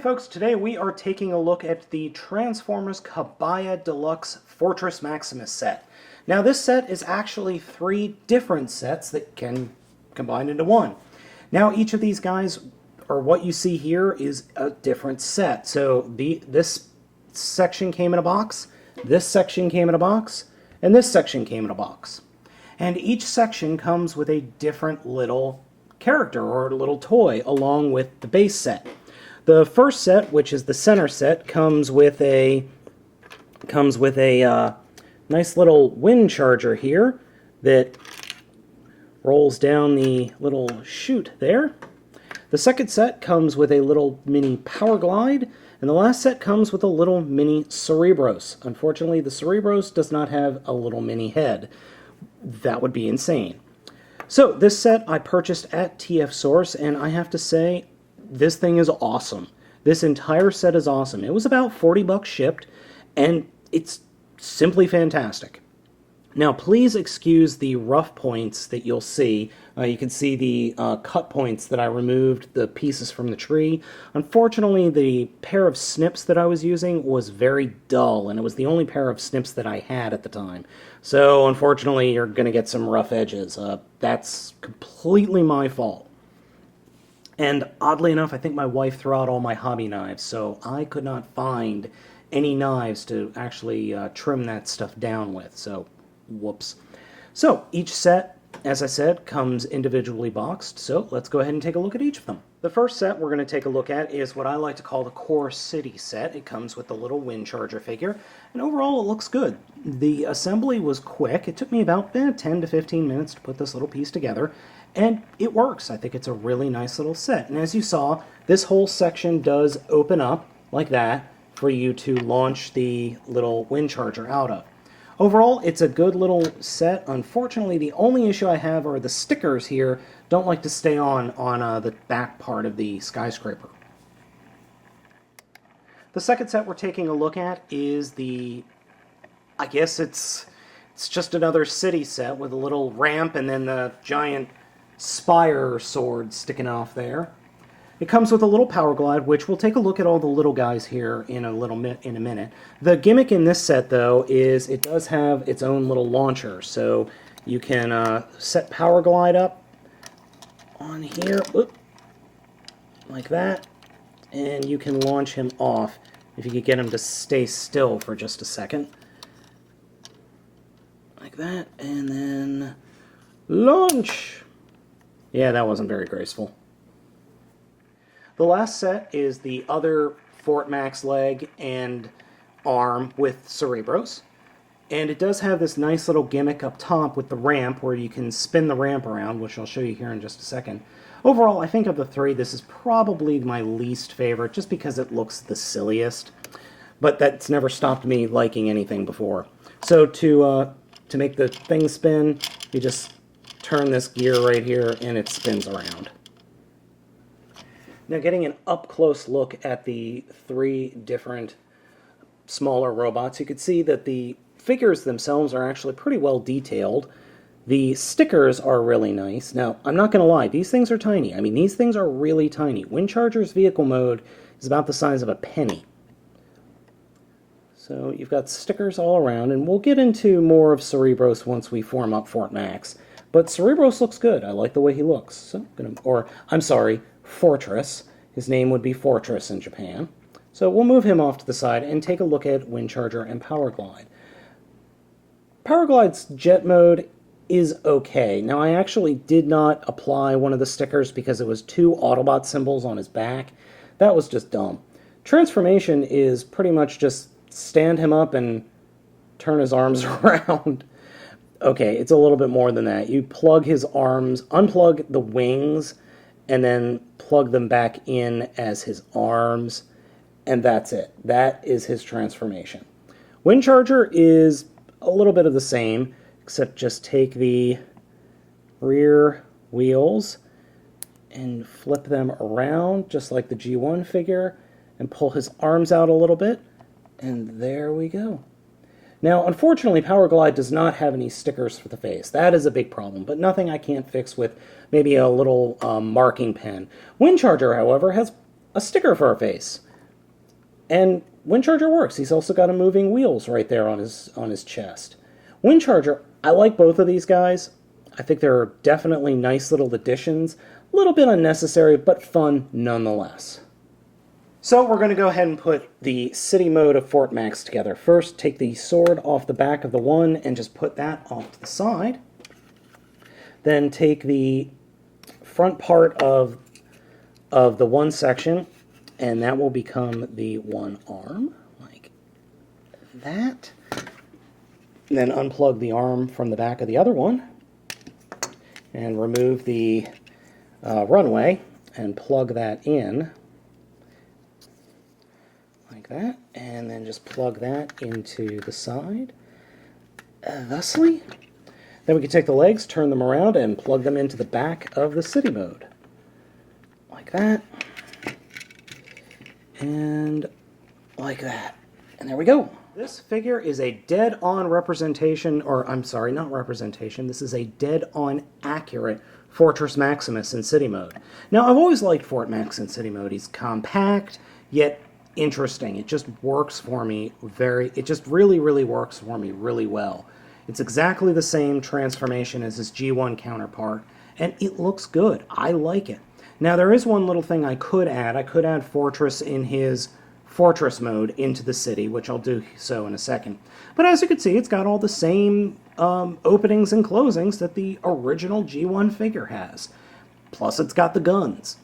folks, today we are taking a look at the Transformers Kabaya Deluxe Fortress Maximus set. Now this set is actually 3 different sets that can combine into one. Now each of these guys, or what you see here, is a different set. So this section came in a box, this section came in a box, and this section came in a box. And each section comes with a different little character or little toy along with the base set. The first set, which is the center set, comes with a nice little wind charger here that rolls down the little chute there. The second set comes with a little mini power glide, and the last set comes with a little mini Cerebros. Unfortunately, the Cerebros does not have a little mini head. That would be insane. So this set I purchased at TF Source, and I have to say, this thing is awesome. This entire set is awesome. It was about 40 bucks shipped, and it's simply fantastic. Now, please excuse the rough points that you'll see. You can see the cut points that I removed, the pieces from the tree. Unfortunately, the pair of snips that I was using was very dull, and it was the only pair of snips that I had at the time. So, unfortunately, you're going to get some rough edges. That's completely my fault. And oddly enough, I think my wife threw out all my hobby knives, so I could not find any knives to actually trim that stuff down with, so whoops. So each set, as I said, comes individually boxed, so let's go ahead and take a look at each of them. The first set we're going to take a look at is what I like to call the Core City set. It comes with the little wind charger figure, and overall it looks good. The assembly was quick. It took me about 10 to 15 minutes to put this little piece together, and it works. I think it's a really nice little set. And as you saw, this whole section does open up like that for you to launch the little wind charger out of. Overall, it's a good little set. Unfortunately, the only issue I have are the stickers here don't like to stay on the back part of the skyscraper. The second set we're taking a look at is I guess it's just another city set with a little ramp and then the giant spire sword sticking off there. It comes with a little power glide, which we'll take a look at all the little guys here in a minute. The gimmick in this set, though, is it does have its own little launcher, so you can set power glide up on here, like that, and you can launch him off if you could get him to stay still for just a second, like that, and then launch. Yeah, that wasn't very graceful. The last set is the other Fort Max leg and arm with Cerebros. And it does have this nice little gimmick up top with the ramp where you can spin the ramp around, which I'll show you here in just a second. Overall, I think of the 3, this is probably my least favorite just because it looks the silliest. But that's never stopped me liking anything before. So to make the thing spin, you just turn this gear right here and it spins around. Now, getting an up-close look at the 3 different smaller robots, you can see that the figures themselves are actually pretty well detailed. The stickers are really nice. Now, I'm not going to lie, these things are tiny. I mean, these things are really tiny. Windcharger's vehicle mode is about the size of a penny. So you've got stickers all around, and we'll get into more of Cerebros once we form up Fort Max. But Cerebros looks good. I like the way he looks. So I'm sorry, Fortress. His name would be Fortress in Japan. So we'll move him off to the side and take a look at Windcharger and Power Glide. Power Glide's jet mode is okay. Now, I actually did not apply one of the stickers because it was 2 Autobot symbols on his back. That was just dumb. Transformation is pretty much just stand him up and turn his arms around. Okay, it's a little bit more than that. You plug his arms, unplug the wings, and then plug them back in as his arms, and that's it. That is his transformation. Windcharger is a little bit of the same, except just take the rear wheels and flip them around, just like the G1 figure, and pull his arms out a little bit, and there we go. Now, unfortunately, Power Glide does not have any stickers for the face. That is a big problem, but nothing I can't fix with maybe a little marking pen. Windcharger, however, has a sticker for a face. And Windcharger works. He's also got a moving wheels right there on his chest. Windcharger, I like both of these guys. I think they're definitely nice little additions. A little bit unnecessary, but fun nonetheless. So we're going to go ahead and put the city mode of Fort Max together. First, take the sword off the back of the one and just put that off to the side. Then take the front part of the one section, and that will become the one arm, like that. And then unplug the arm from the back of the other one, and remove the runway, and plug that in, like that. And then just plug that into the side, thusly. Then we can take the legs, turn them around, and plug them into the back of the city mode. Like that. And like that. And there we go. This figure is a dead-on representation, or I'm sorry, not representation. This is a dead-on accurate Fortress Maximus in city mode. Now, I've always liked Fort Max in city mode. He's compact, yet interesting. It just works for me it just really, really works for me really well. It's exactly the same transformation as his G1 counterpart, and it looks good. I like it. Now, there is one little thing I could add. I could add Fortress in his Fortress mode into the city, which I'll do so in a second. But as you can see, it's got all the same openings and closings that the original G1 figure has. Plus, it's got the guns.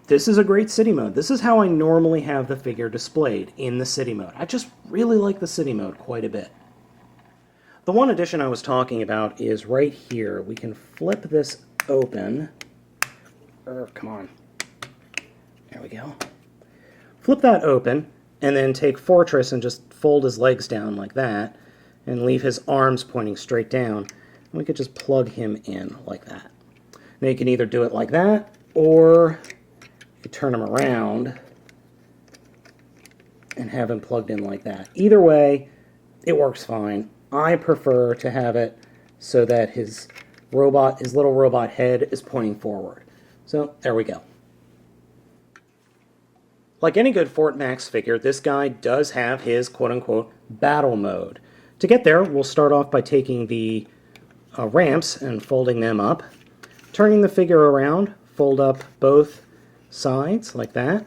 This is a great city mode. This is how I normally have the figure displayed in the city mode. I just really like the city mode quite a bit. The one addition I was talking about is right here. We can flip this open. Come on. There we go. Flip that open, and then take Fortress and just fold his legs down like that, and leave his arms pointing straight down. And we could just plug him in like that. Now you can either do it like that, or you turn him around and have him plugged in like that. Either way, it works fine. I prefer to have it so that his little robot head is pointing forward. So there we go. Like any good Fort Max figure, this guy does have his quote-unquote battle mode. To get there, we'll start off by taking the ramps and folding them up, turning the figure around, fold up both sides like that.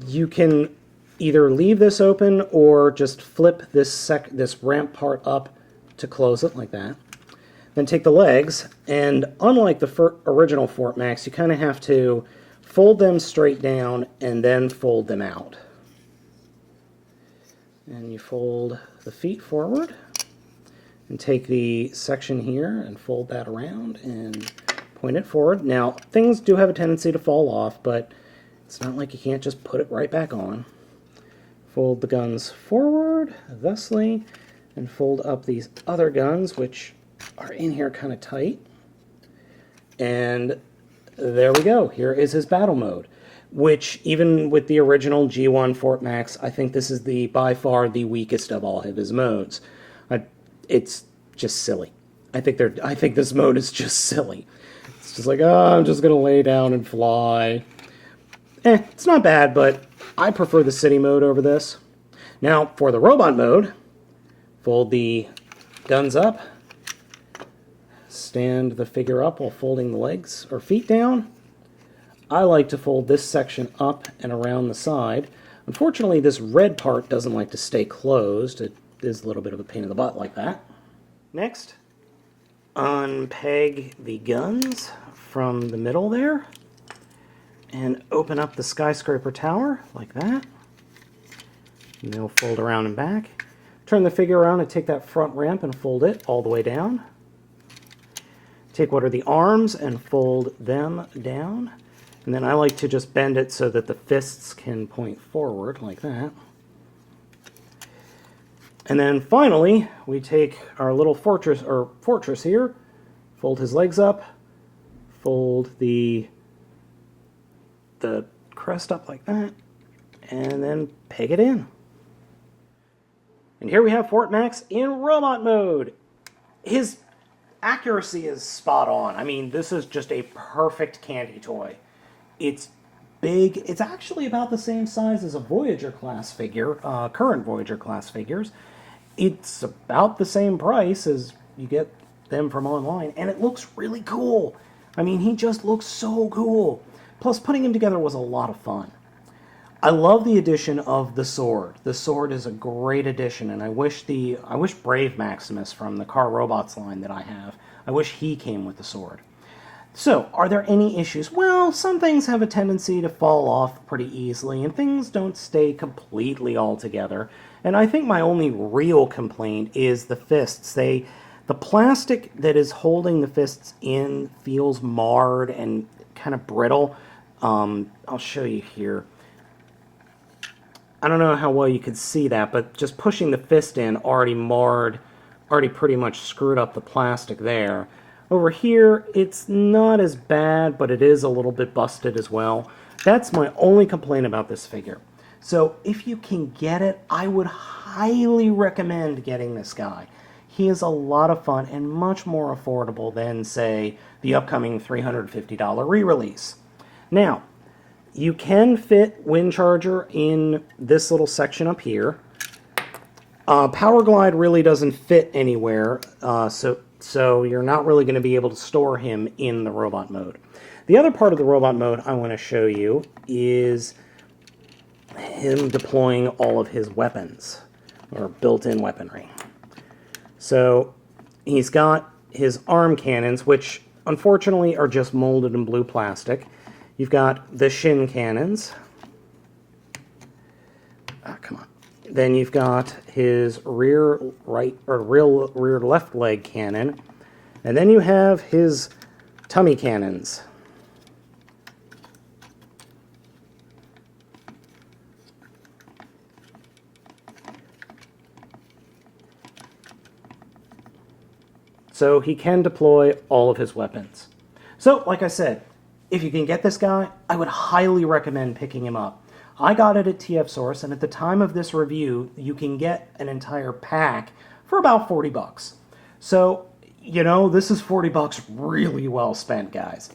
You can either leave this open or just flip this ramp part up to close it like that. Then take the legs, and unlike the original Fort Max, you kind of have to fold them straight down and then fold them out. And you fold the feet forward and take the section here and fold that around and point it forward. Now, things do have a tendency to fall off, but it's not like you can't just put it right back on. Fold the guns forward, thusly, and fold up these other guns, which are in here kind of tight. And there we go. Here is his battle mode, which even with the original G1 Fort Max, I think this is by far the weakest of all of his modes. It's just silly. I think this mode is just silly. It's just like, oh, I'm just going to lay down and fly. It's not bad, but I prefer the city mode over this. Now, for the robot mode, fold the guns up, stand the figure up while folding the legs or feet down. I like to fold this section up and around the side. Unfortunately, this red part doesn't like to stay closed. It is a little bit of a pain in the butt like that. Next, unpeg the guns from the middle there and open up the skyscraper tower like that. And they'll fold around and back. Turn the figure around and take that front ramp and fold it all the way down. Take what are the arms and fold them down. And then I like to just bend it so that the fists can point forward like that. And then finally, we take our little fortress here, fold his legs up, fold the crest up like that, and then peg it in. And here we have Fort Max in robot mode. His accuracy is spot on. I mean, this is just a perfect candy toy. It's big. It's actually about the same size as a Voyager class figure, current Voyager class figures. It's about the same price as you get them from online, and it looks really cool. I mean, he just looks so cool. Plus, putting him together was a lot of fun. I love the addition of the sword. The sword is a great addition, and I wish Brave Maximus from the Car Robots line that I have, I wish he came with the sword. So, are there any issues? Well, some things have a tendency to fall off pretty easily, and things don't stay completely all together. And I think my only real complaint is the fists. The plastic that is holding the fists in feels marred and kind of brittle. I'll show you here. I don't know how well you could see that, but just pushing the fist in already pretty much screwed up the plastic there. Over here, it's not as bad, but it is a little bit busted as well. That's my only complaint about this figure. So if you can get it, I would highly recommend getting this guy. He is a lot of fun and much more affordable than, say, the upcoming $350 re-release. Now, you can fit Windcharger in this little section up here. Power Glide really doesn't fit anywhere, so you're not really going to be able to store him in the robot mode. The other part of the robot mode I want to show you is him deploying all of his weapons, or built-in weaponry. So he's got his arm cannons, which unfortunately are just molded in blue plastic. You've got the shin cannons. Come on. Then you've got his rear left leg cannon. And then you have his tummy cannons. So he can deploy all of his weapons. So, like I said, if you can get this guy, I would highly recommend picking him up. I got it at TF Source, and at the time of this review, you can get an entire pack for about 40 bucks. So, you know, this is 40 bucks really well spent, guys.